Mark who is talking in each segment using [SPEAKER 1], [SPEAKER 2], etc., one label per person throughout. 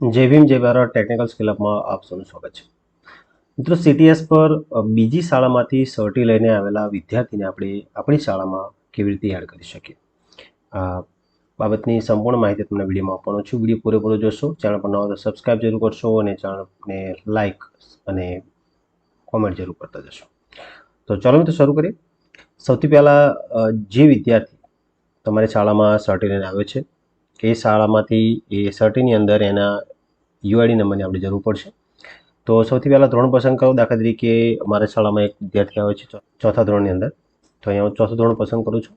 [SPEAKER 1] જય ભીમ જય Bharat technical skill અપમાં આપ સૌનું સ્વાગત છે મિત્રો। CTS પર બીજી શાળામાંથી સર્ટી લઈને આવેલા વિદ્યાર્થીને આપણે આપણી શાળામાં કેવી રીતે એડ કરી શકીએ, આ બાબતની સંપૂર્ણ માહિતી તમને વિડીયોમાં આપવાનો છું। વિડીયો પૂરેપૂરો જોશો, ચેનલ પર નવા તો સબસ્ક્રાઇબ જરૂર કરશો અને ચેનલને લાઇક અને કોમેન્ટ જરૂર કરતા જશો। તો ચાલો મિત્રો શરૂ કરીએ। સૌથી પહેલાં જે વિદ્યાર્થી તમારી શાળામાં સર્ટી લઈને આવ્યો છે એ શાળામાંથી એ સર્ટીની અંદર એના યુઆઈડી નંબરની આપણે જરૂર પડશે। તો સૌથી પહેલાં ધોરણ પસંદ કરો। દાખલા તરીકે અમારા શાળામાં એક વિદ્યાર્થી આવે છે ચોથા ધોરણની અંદર, તો અહીંયા હું ચોથું ધોરણ પસંદ કરું છું।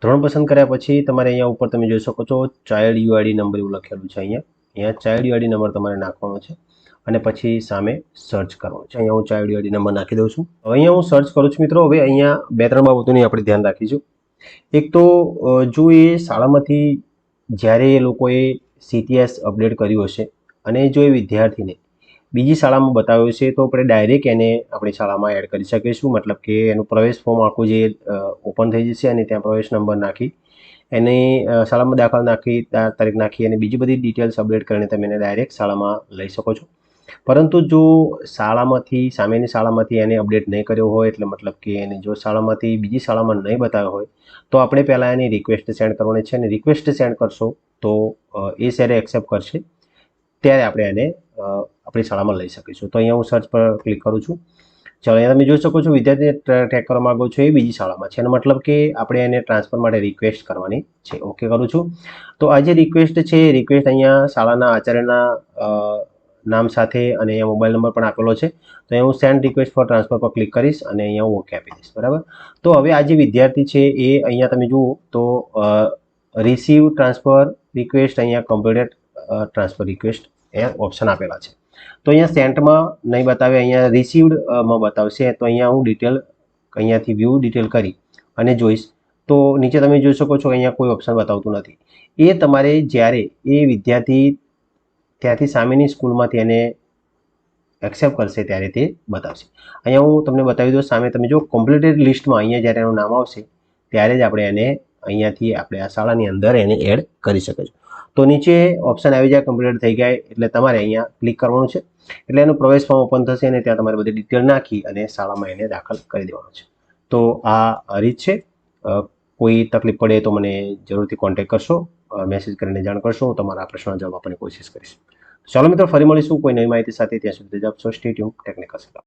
[SPEAKER 1] ધોરણ પસંદ કર્યા પછી તમારે અહીંયા ઉપર તમે જોઈ શકો છો ચાઇલ્ડ યુઆઈડી નંબર એવું લખેલું છે। અહીંયા ચાઇલ્ડ યુઆઈડી નંબર તમારે નાખવાનો છે અને પછી સામે સર્ચ કરવાનું છે। અહીંયા હું ચાઇલ્ડ યુઆઈડી નંબર નાખી દઉં છું। હવે અહીંયા હું સર્ચ કરું છું મિત્રો। હવે અહીંયા બે ત્રણ બાબતોની આપણે ધ્યાન રાખીશું। એક તો જો એ શાળામાંથી જ્યારે એ લોકોએ CTS અપડેટ કર્યું હશે અને જો એ વિદ્યાર્થીને બીજી શાળામાં બતાવ્યો છે તો આપણે ડાયરેક્ટ એને આપણી શાળામાં એડ કરી શકીશું। મતલબ કે એનું પ્રવેશ ફોર્મ આખું જે ઓપન થઈ જશે અને ત્યાં પ્રવેશ નંબર નાખી એને શાળામાં દાખલ નાખી તારીખ નાખી અને બીજી બધી ડિટેલ્સ અપડેટ કરીને તમે એને ડાયરેક્ટ શાળામાં લઈ શકો છો। પરંતુ જો શાળામાંથી સામેની શાળામાંથી એને અપડેટ નહીં કર્યો હોય, એટલે મતલબ કે એને જો શાળામાંથી બીજી શાળામાં નહીં બતાવ્યો હોય તો આપણે પહેલાં એની રિક્વેસ્ટ સેન્ડ કરવાની છે અને રિક્વેસ્ટ સેન્ડ કરશો તો એ સરે એક્સેપ્ટ કરશે, ત્યારે આપણે એને આપણી શાળામાં લઈ શકીશું। તો અહીંયા હું સર્ચ પર ક્લિક કરું છું। ચાલો અહીંયા તમે જોઈ શકો છો વિદ્યાર્થી ટ્રેક કરવા માગો છો એ બીજી શાળામાં છે, એનો મતલબ કે આપણે એને ટ્રાન્સફર માટે રિક્વેસ્ટ કરવાની છે। ઓકે કરું છું। તો આ જે રિક્વેસ્ટ છે એ રિક્વેસ્ટ અહીંયા શાળાના આચાર્યના નામ સાથે અને અહીંયા મોબાઈલ નંબર પણ આપેલો છે। તો અહીંયા હું સેન્ડ રિક્વેસ્ટ ફોર ટ્રાન્સફર પર ક્લિક કરીશ અને અહીંયા હું ઓકે આપી દઈશ, બરાબર। તો હવે આ જે વિદ્યાર્થી છે એ અહીંયા તમે જુઓ તો રિસીવ ટ્રાન્સફર રિક્વેસ્ટ, અહીંયા કમ્પ્લીટેડ ટ્રાન્સફર રિક્વેસ્ટ અહીંયા ઓપ્શન આપેલા છે। તો અહીંયા સેન્ટમાં નહીં બતાવે, અહીંયા રિસીવડમાં બતાવશે। તો અહીંયા હું ડિટેલ અહીંયાથી વ્યૂ ડિટેલ કરી અને જોઈશ તો નીચે તમે જોઈ શકો છો અહીંયા કોઈ ઓપ્શન બતાવતું નથી। એ તમારે જ્યારે એ વિદ્યાર્થી ત્યાંથી સામેની સ્કૂલમાંથી એને એક્સેપ્ટ કરશે ત્યારે તે બતાવશે। અહીંયા હું તમને બતાવી દઉં, સામે તમે જો કમ્પ્લીટેડ લિસ્ટમાં અહીંયા જ્યારે એનું નામ આવશે ત્યારે જ આપણે એને અહીંયાથી આપણે આ શાળાની અંદર એને એડ કરી શકીશું। તો નીચે ઓપ્શન આવી જાય કમ્પ્લીટ થઈ ગયા એટલે તમારે અહીંયા ક્લિક કરવાનું છે, એટલે એનું પ્રવેશ ફોર્મ ઓપન થશે અને ત્યાં તમારે બધી ડિટેલ નાખી અને શાળામાં એને દાખલ કરી દેવાનું છે। તો આ રીત છે। કોઈ તકલીફ પડે તો મને જરૂરથી કોન્ટેક્ટ કરશો, મેસેજ કરીને જાણ કરશો, હું તમારા પ્રશ્નનો જવાબ આપવાની કોશિશ કરીશ। ચાલો મિત્રો ફરી મળીશું કોઈ નવી માહિતી સાથે, ત્યાં સુધી જવાબ સ્ટે ટ્યુન ટેકનિકલ સ્કિલ।